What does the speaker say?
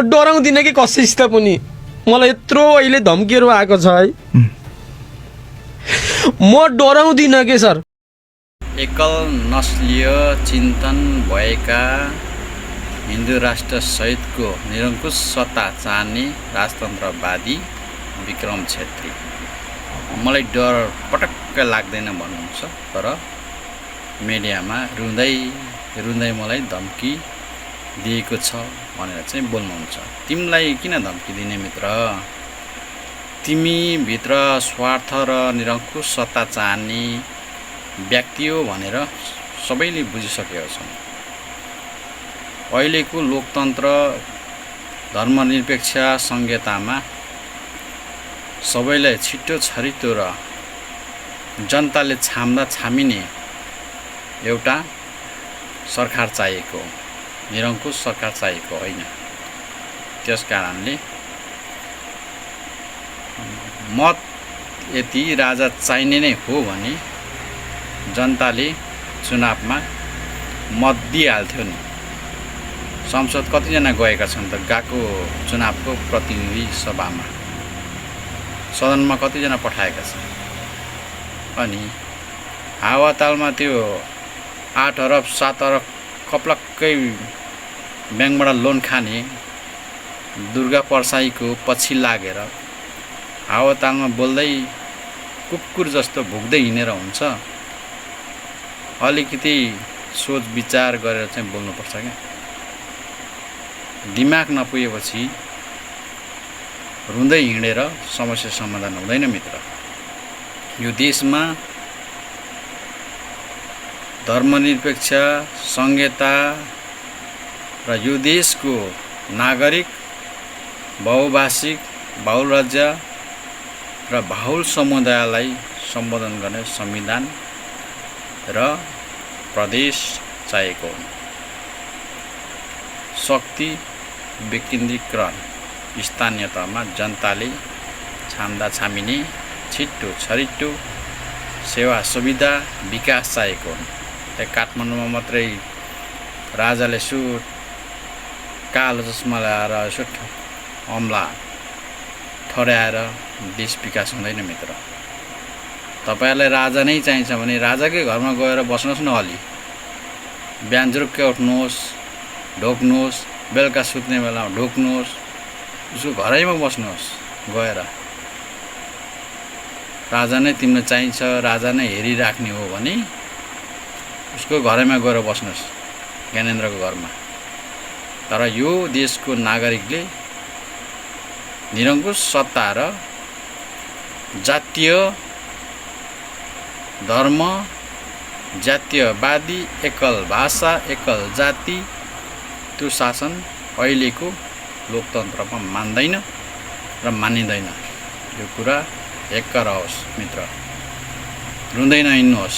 डराउँदिनँ कि कसैसित पनि। मलाई यत्रो अहिले धम्कीहरू आएको छ है, म डराउँदिनँ के सर। एकल नस्लीय चिन्तन भएका हिन्दू राष्ट्र सहितको निरङ्कुश सत्ता चाहने राजतन्त्रवादी विक्रम छेत्री, मलाई डर पटक्क लाग्दैन भन्नुहुन्छ, तर मिडियामा रुँदै मलाई धम्की दिएको छ भनेर चाहिँ बोल्नुहुन्छ। तिमीलाई किन धम्की दिने मित्र? तिमी भित्र स्वार्थ र निरङ्कुश सत्ता चाहने व्यक्ति हो भनेर सबैले बुझिसकेका छन्। अहिलेको लोकतन्त्र धर्मनिरपेक्ष संहितामा सबैलाई छिटो छरितो र जनताले छाम्दा छामिने एउटा सरकार चाहिएको, निरङ्कुश सरकार चाहिएको होइन। त्यस कारणले मत यदि राजा चाहिने नै हो भने जनताले चुनावमा मत दिइहाल्थ्यो नि। संसद कतिजना गएका छन् त गएको चुनावको प्रतिनिधि सभामा, सदनमा कतिजना पठाएका छन्। अनि हावातालमा त्यो 8 अरब 7 अरब कप्लक्कै ब्याङ्कबाट लोन खाने दुर्गा परसाईको पछि लागेर हावातालमा बोल्दै कुकुर जस्तो भुक्दै हिँडेर हुन्छ। अलिकति सोच विचार गरेर चाहिँ बोल्नुपर्छ क्या। दिमाग नपुगेपछि रुँदै हिँडेर समस्या समाधान हुँदैन मित्र। यो देशमा धर्मनिरपेक्ष संहिता र यो देशको नागरिक बहुभाषिक बहुल राज्य र बहुल समुदायलाई सम्बोधन गर्ने संविधान र प्रदेश चाहिएको हो। शक्ति विकेन्द्रीकरण स्थानीय तहमा जनताले छाम्दा छामिने छिट्टो छरिटो सेवा सुविधा विकास चाहिएको हो। त्यहाँ काठमाडौँमा मात्रै राजाले सुट कालो चस्मा लगाएर यसो अम्ला ठड्याएर देश विकास हुँदैन मित्र। तपाईहरुलाई राजा नै चाहिन्छ भने राजाकै घरमा गएर बस्नुहोस् न। अलि बिहान जुरुक्कै उठ्नुहोस्, ढोक्नुहोस्, बेलुका सुत्ने बेलामा ढोक्नुहोस्, उसको घरैमा बस्नुहोस् गएर। राजा नै तिमीलाई चाहिन्छ, राजा नै हेरिराख्ने हो भने उसको घरैमा गएर बस्नुहोस्, ज्ञानेन्द्रको घरमा। तर यो देशको नागरिकले निरङ्कुश सत्ता र जातीय धर्म, जातीयवादी, एकल भाषा, एकल जाति, त्यो शासन अहिलेको लोकतन्त्रमा मान्दैन र मानिँदैन। यो कुरा एक रहोस् मित्र, रुँदै नहिँड्नुहोस्।